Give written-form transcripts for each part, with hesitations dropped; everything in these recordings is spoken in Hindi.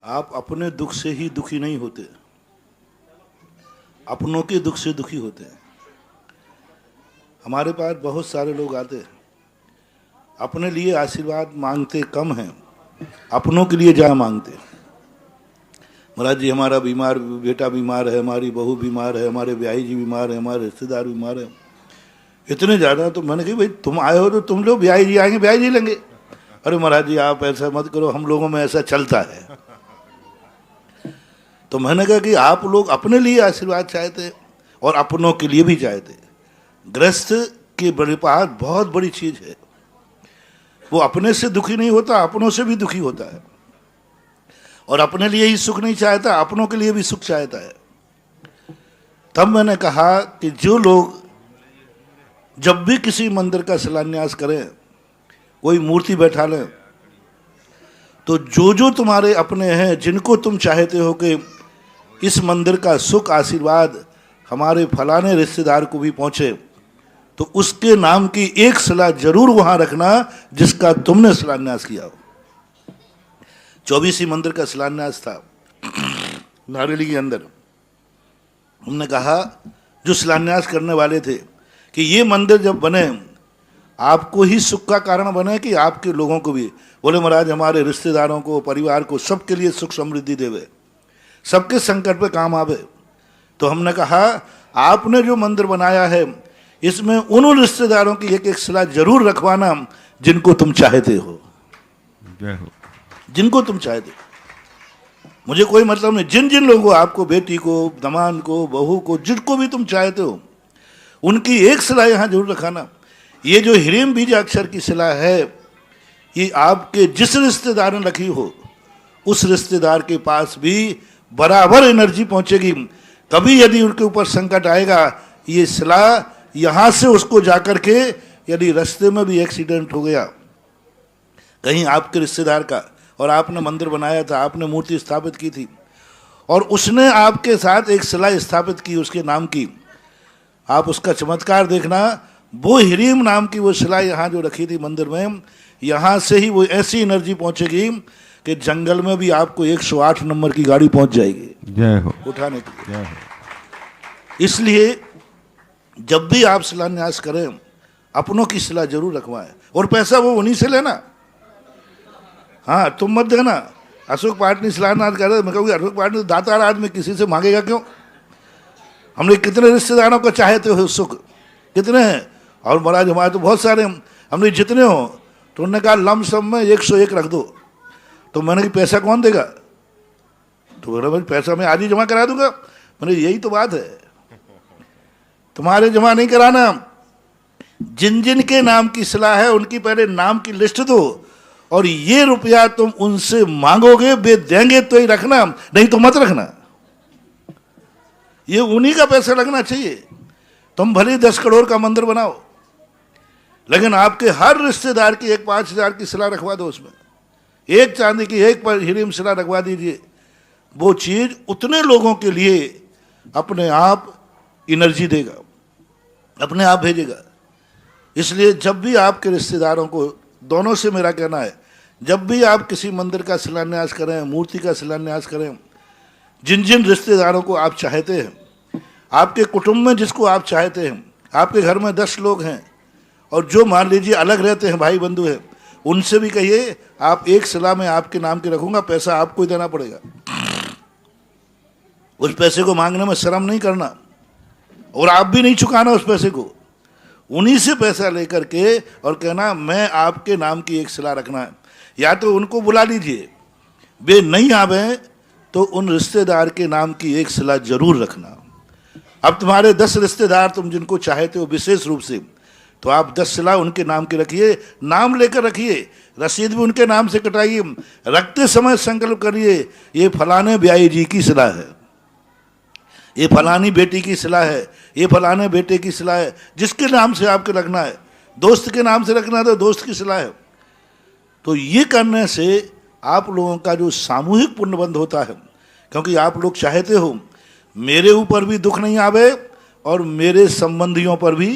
आप अपने दुख से ही दुखी नहीं होते, अपनों के दुख से दुखी होते हैं। हमारे पास बहुत सारे लोग आते हैं, अपने लिए आशीर्वाद मांगते कम हैं, अपनों के लिए जा मांगते। महाराज जी हमारा बेटा बीमार है, हमारी बहू बीमार है, हमारे ब्याही जी बीमार है, हमारे रिश्तेदार बीमार हैं, इतने ज़्यादा। तो मैंने कहा भाई तुम आए हो तो तुम लोग ब्याही जी आएंगे, ब्याही जी लेंगे। अरे महाराज जी आप ऐसा मत करो, हम लोगों में ऐसा चलता है। तो मैंने कहा कि आप लोग अपने लिए आशीर्वाद चाहते और अपनों के लिए भी चाहते। गृहस्थ के बड़े पास बहुत बड़ी चीज है, वो अपने से दुखी नहीं होता, अपनों से भी दुखी होता है, और अपने लिए ही सुख नहीं चाहता, अपनों के लिए भी सुख चाहता है। तब मैंने कहा कि जो लोग जब भी किसी मंदिर का शिलान्यास करें, कोई मूर्ति बैठा लें, तो जो जो तुम्हारे अपने हैं, जिनको तुम चाहते हो कि इस मंदिर का सुख आशीर्वाद हमारे फलाने रिश्तेदार को भी पहुंचे, तो उसके नाम की एक शिला जरूर वहां रखना जिसका तुमने शिलान्यास किया हो। 24 मंदिर का शिलान्यास था नारेली के अंदर। हमने कहा जो शिलान्यास करने वाले थे कि ये मंदिर जब बने आपको ही सुख का कारण बने कि आपके लोगों को भी। बोले महाराज हमारे रिश्तेदारों को, परिवार को, सबके लिए सुख समृद्धि देवे, सबके संकट पे काम आवे। तो हमने कहा आपने जो मंदिर बनाया है इसमें उन रिश्तेदारों की एक एक शिला जरूर रखवाना जिनको तुम चाहते हो, जिनको तुम चाहते हो। मुझे कोई मतलब नहीं, जिन जिन लोगों, आपको बेटी को, दमान को, बहू को, जिनको भी तुम चाहते हो उनकी एक शिला यहाँ जरूर रखाना। ये जो ह्रीम बीज अक्षर की शिला है, ये आपके जिस रिश्तेदार ने रखी हो उस रिश्तेदार के पास भी बराबर एनर्जी पहुंचेगी। कभी यदि उनके ऊपर संकट आएगा, ये शिला यहाँ से उसको जाकर के, यदि रास्ते में भी एक्सीडेंट हो गया कहीं आपके रिश्तेदार का, और आपने मंदिर बनाया था, आपने मूर्ति स्थापित की थी, और उसने आपके साथ एक शिला स्थापित की उसके नाम की, आप उसका चमत्कार देखना। वो ह्रीम नाम की वो शिला यहाँ जो रखी थी मंदिर में, यहाँ से ही वो ऐसी एनर्जी पहुँचेगी कि जंगल में भी आपको 108 नंबर की गाड़ी पहुँच जाएगी जय हो उठाने के लिए। इसलिए जब भी आप शिलान्यास करें अपनों की शिला जरूर रखवाएं, और पैसा वो उन्हीं से लेना। हाँ तुम मत देना। अशोक पाटनी शिलान्यास कर रहे, मैं कहूँगी अशोक पाटनी दातार आदमी, किसी से मांगेगा क्यों? हमने कितने रिश्तेदारों को चाहते हो सुख, कितने हैं? और महाराज हमारे तो बहुत सारे, हमने जितने हो, तो उन्होंने कहा लमसम में 101 रख दो। तो मैंने कि पैसा कौन देगा? तो बोला भाई पैसा मैं आज ही जमा करा दूंगा। मैंने यही तो बात है, तुम्हारे जमा नहीं कराना, जिन जिन के नाम की सलाह है उनकी पहले नाम की लिस्ट दो, और ये रुपया तुम उनसे मांगोगे, वे देंगे तो ही रखना, नहीं तो मत रखना। ये उन्हीं का पैसा लगना चाहिए। तुम भले 10 करोड़ का मंदिर बनाओ, लेकिन आपके हर रिश्तेदार की एक 5,000 की शिला रखवा दो, उसमें एक चांदी की एक पर हीरे शिला रखवा दीजिए। वो चीज उतने लोगों के लिए अपने आप एनर्जी देगा, अपने आप भेजेगा। इसलिए जब भी आपके रिश्तेदारों को, दोनों से मेरा कहना है, जब भी आप किसी मंदिर का शिलान्यास करें, मूर्ति का शिलान्यास करें, जिन जिन रिश्तेदारों को आप चाहते हैं, आपके कुटुंब में जिसको आप चाहते हैं, आपके घर में 10 लोग हैं और जो मान लीजिए अलग रहते हैं, भाई बंधु हैं, उनसे भी कहिए आप एक शिला में आपके नाम के रखूंगा, पैसा आपको ही देना पड़ेगा। उस पैसे को मांगने में शर्म नहीं करना, और आप भी नहीं चुकाना उस पैसे को। उन्हीं से पैसा लेकर के और कहना मैं आपके नाम की एक शिला रखना है। या तो उनको बुला लीजिए, वे नहीं आवे तो उन रिश्तेदार के नाम की एक शिला जरूर रखना। अब तुम्हारे 10 रिश्तेदार तुम जिनको चाहते हो विशेष रूप से, तो आप 10 शिला उनके नाम की रखिए, नाम लेकर रखिए, रसीद भी उनके नाम से कटाइए। रखते समय संकल्प करिए ये फलाने ब्याही जी की शिला है, ये फलानी बेटी की शिला है, ये फलाने बेटे की शिला है। जिसके नाम से आपके रखना है, दोस्त के नाम से रखना है तो दोस्त की शिला है। तो ये करने से आप लोगों का जो सामूहिक पुण्यबंध होता है, क्योंकि आप लोग चाहते हो मेरे ऊपर भी दुख नहीं आवे और मेरे संबंधियों पर भी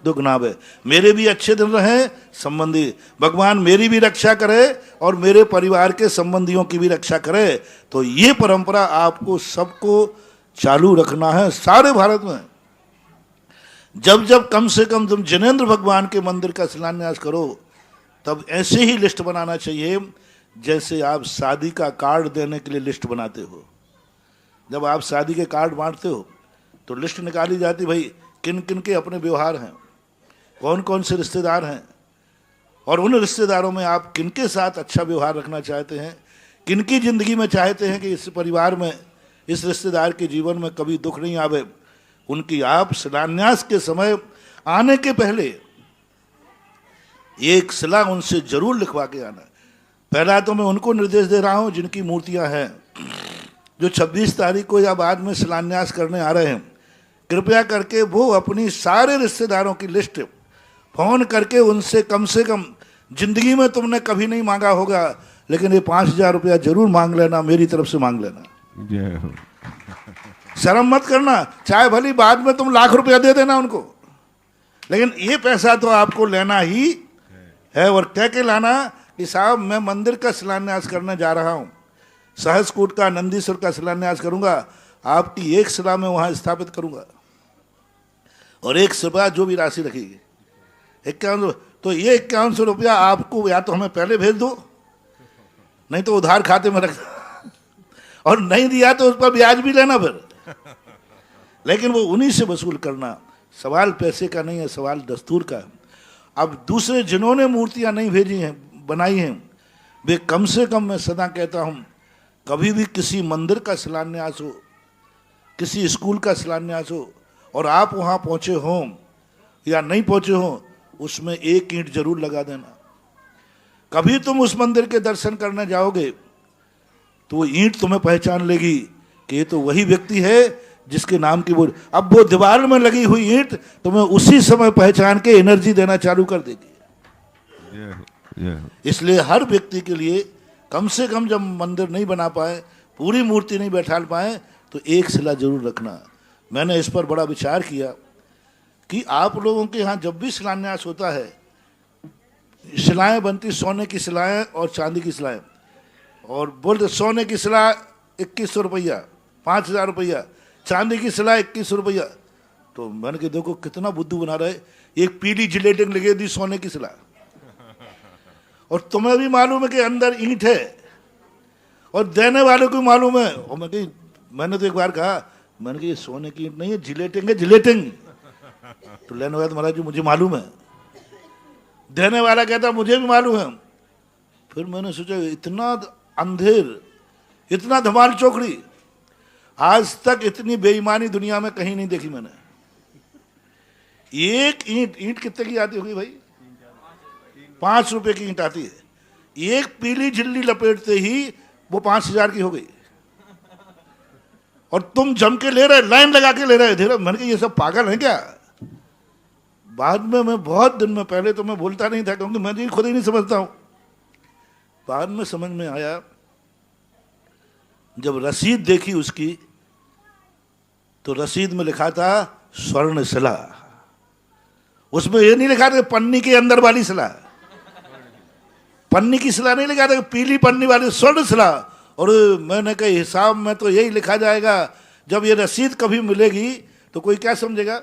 दुख ना आवे। मेरे भी अच्छे दिन रहे संबंधी, भगवान मेरी भी रक्षा करे और मेरे परिवार के संबंधियों की भी रक्षा करे। तो ये परंपरा आपको सबको चालू रखना है सारे भारत में। जब जब कम से कम तुम जिनेंद्र भगवान के मंदिर का शिलान्यास करो, तब ऐसे ही लिस्ट बनाना चाहिए जैसे आप शादी का कार्ड देने के लिए लिस्ट बनाते हो। जब आप शादी के कार्ड बांटते हो तो लिस्ट निकाली जाती, भाई किन किन के अपने व्यवहार हैं, कौन कौन से रिश्तेदार हैं, और उन रिश्तेदारों में आप किन के साथ अच्छा व्यवहार रखना चाहते हैं, किन की ज़िंदगी में चाहते हैं कि इस परिवार में, इस रिश्तेदार के जीवन में कभी दुख नहीं आवे। उनकी आप शिलान्यास के समय आने के पहले एक शिला उनसे जरूर लिखवा के आना। पहला तो मैं उनको निर्देश दे रहा हूं जिनकी मूर्तियां हैं, जो 26 तारीख को या बाद में शिलान्यास करने आ रहे हैं, कृपया करके वो अपनी सारे रिश्तेदारों की लिस्ट फोन करके उनसे कम से कम, जिंदगी में तुमने कभी नहीं मांगा होगा लेकिन ये 5,000 रुपया जरूर मांग लेना, मेरी तरफ से मांग लेना। शर्म मत करना, चाहे भली बाद में तुम लाख रुपया दे देना उनको, लेकिन ये पैसा तो आपको लेना ही है। और कह के लाना कि साहब मैं मंदिर का शिलान्यास करने जा रहा हूँ, सहसकूट का, नंदीश्वर का शिलान्यास करूंगा, आपकी एक शिला में वहां स्थापित करूंगा और एक शिला जो भी राशि रखेगी 51, तो ये 5100 रुपया आपको या तो हमें पहले भेज दो, नहीं तो उधार खाते में रख दो, और नहीं दिया तो उस पर ब्याज भी लेना फिर, लेकिन वो उन्हीं से वसूल करना। सवाल पैसे का नहीं है, सवाल दस्तूर का है। अब दूसरे जिन्होंने मूर्तियां नहीं भेजी हैं, बनाई हैं, वे कम से कम, मैं सदा कहता हूं, कभी भी किसी मंदिर का शिलान्यास हो, किसी स्कूल का शिलान्यास हो और आप वहां पहुंचे हों या नहीं पहुंचे हों, उसमें एक ईंट जरूर लगा देना। कभी तुम उस मंदिर के दर्शन करने जाओगे तो वो ईंट तुम्हें पहचान लेगी कि ये तो वही व्यक्ति है जिसके नाम की वो, अब वो दीवार में लगी हुई ईंट तुम्हें उसी समय पहचान के एनर्जी देना चालू कर देगी। इसलिए हर व्यक्ति के लिए कम से कम, जब मंदिर नहीं बना पाए, पूरी मूर्ति नहीं बैठा पाए, तो एक शिला जरूर रखना। मैंने इस पर बड़ा विचार किया कि आप लोगों के यहाँ जब भी शिलान्यास होता है, शिलाएं बनती, सोने की शिलाएं और चांदी की शिलाएं, और बोलते सोने की शिला 2100 रुपया, 5,000 रुपया, चांदी की शिला 2100 रुपया। तो मैंने कहा देखो कितना बुद्धू बना रहे, एक पीली जिलेटिन लगे दी सोने की शिला, और तुम्हें भी मालूम है कि अंदर ईंट है, और देने वाले को मालूम है। और मैंने तो एक बार कहा, मैंने कहा ये सोने की ईंट नहीं है, जिलेटिंग है, जिलेटिंग। तो लेने वाले महाराज जी मुझे मालूम है, देने वाला कहता मुझे भी मालूम है। फिर मैंने सोचा इतना अंधेर, इतना धमाल चौकड़ी, आज तक इतनी बेईमानी दुनिया में कहीं नहीं देखी मैंने। एक ईंट कितने की आती होगी भाई? 5 रुपए की ईंट आती है। एक पीली झिल्ली लपेटते ही वो 5,000 की हो गई, और तुम जम के ले रहे, लाइन लगा के ले रहे थे। मैंने कहा ये सब पागल है क्या? बाद में मैं बहुत दिन में, पहले तो मैं बोलता नहीं था क्योंकि मैं खुद ही नहीं समझता हूं, बाद में समझ में आया, जब रसीद देखी उसकी, तो रसीद में लिखा था स्वर्ण शिला। उसमें ये नहीं लिखा था पन्नी के अंदर वाली शिला, पन्नी की शिला नहीं लिखा था, पीली पन्नी वाली स्वर्ण शिला। और मैंने कहा हिसाब में तो यही लिखा जाएगा, जब ये रसीद कभी मिलेगी तो कोई क्या समझेगा।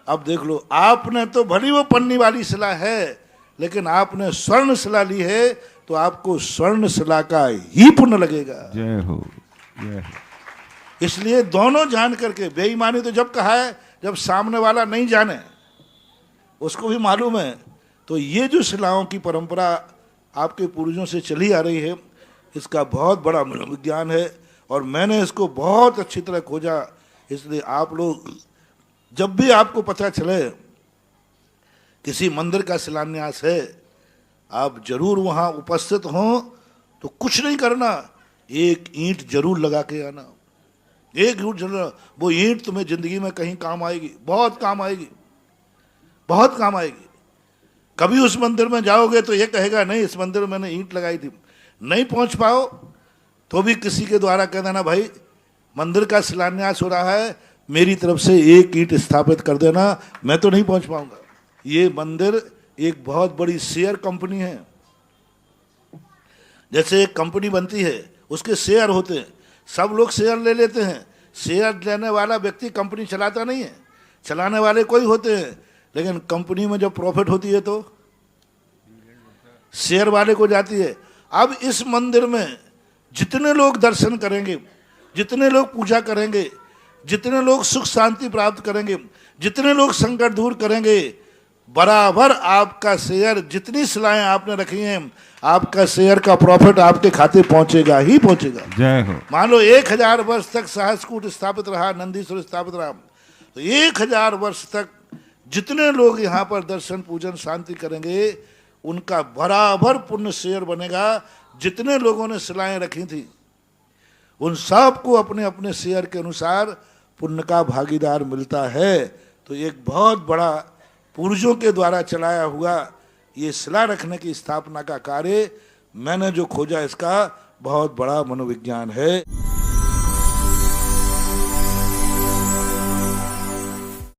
अब देख लो, आपने तो भली वो पन्नी वाली शिला है, लेकिन आपने स्वर्ण शिला ली है, तो आपको स्वर्ण शिला का ही पुण्य लगेगा। जय हो, जय हो। इसलिए दोनों जान करके, बेईमानी तो जब कहा है जब सामने वाला नहीं जाने, उसको भी मालूम है। तो ये जो शिलाओं की परंपरा आपके पूर्वजों से चली आ रही है, इसका बहुत बड़ा विज्ञान है, और मैंने इसको बहुत अच्छी तरह खोजा। इसलिए आप लोग जब भी आपको पता चले किसी मंदिर का शिलान्यास है, आप जरूर वहाँ उपस्थित हों। तो कुछ नहीं करना, एक ईंट जरूर लगा के आना, एक ईंट जरूर। वो ईंट तुम्हें जिंदगी में कहीं काम आएगी, बहुत काम आएगी, बहुत काम आएगी। कभी उस मंदिर में जाओगे तो ये कहेगा नहीं इस मंदिर में मैंने ईंट लगाई थी। नहीं पहुंच पाओ तो भी किसी के द्वारा कह देना भाई मंदिर का शिलान्यास हो रहा है, मेरी तरफ से एक ईंट स्थापित कर देना, मैं तो नहीं पहुंच पाऊंगा। ये मंदिर एक बहुत बड़ी शेयर कंपनी है। जैसे एक कंपनी बनती है, उसके शेयर होते हैं, सब लोग शेयर ले लेते हैं। शेयर लेने वाला व्यक्ति कंपनी चलाता नहीं है, चलाने वाले कोई होते हैं, लेकिन कंपनी में जब प्रॉफिट होती है तो शेयर वाले को जाती है। अब इस मंदिर में जितने लोग दर्शन करेंगे, जितने लोग पूजा करेंगे, जितने लोग सुख शांति प्राप्त करेंगे, जितने लोग संकट दूर करेंगे, बराबर आपका शेयर, जितनी शिलाएं आपने रखी हैं, आपका शेयर का प्रॉफिट आपके खाते पहुंचेगा ही पहुंचेगा। जय हो। मान लो 1000 वर्ष तक सहस्रकूट स्थापित रहा, नंदीश्वर स्थापित रहा, तो 1000 वर्ष तक जितने लोग यहाँ पर दर्शन पूजन शांति करेंगे, उनका बराबर पुण्य शेयर बनेगा। जितने लोगों ने शिलाएं रखी थी, उन सबको अपने अपने शेयर के अनुसार पुण्य का भागीदार मिलता है। तो एक बहुत बड़ा पूर्वजों के द्वारा चलाया हुआ ये शिला रखने की स्थापना का कार्य मैंने जो खोजा, इसका बहुत बड़ा मनोविज्ञान है।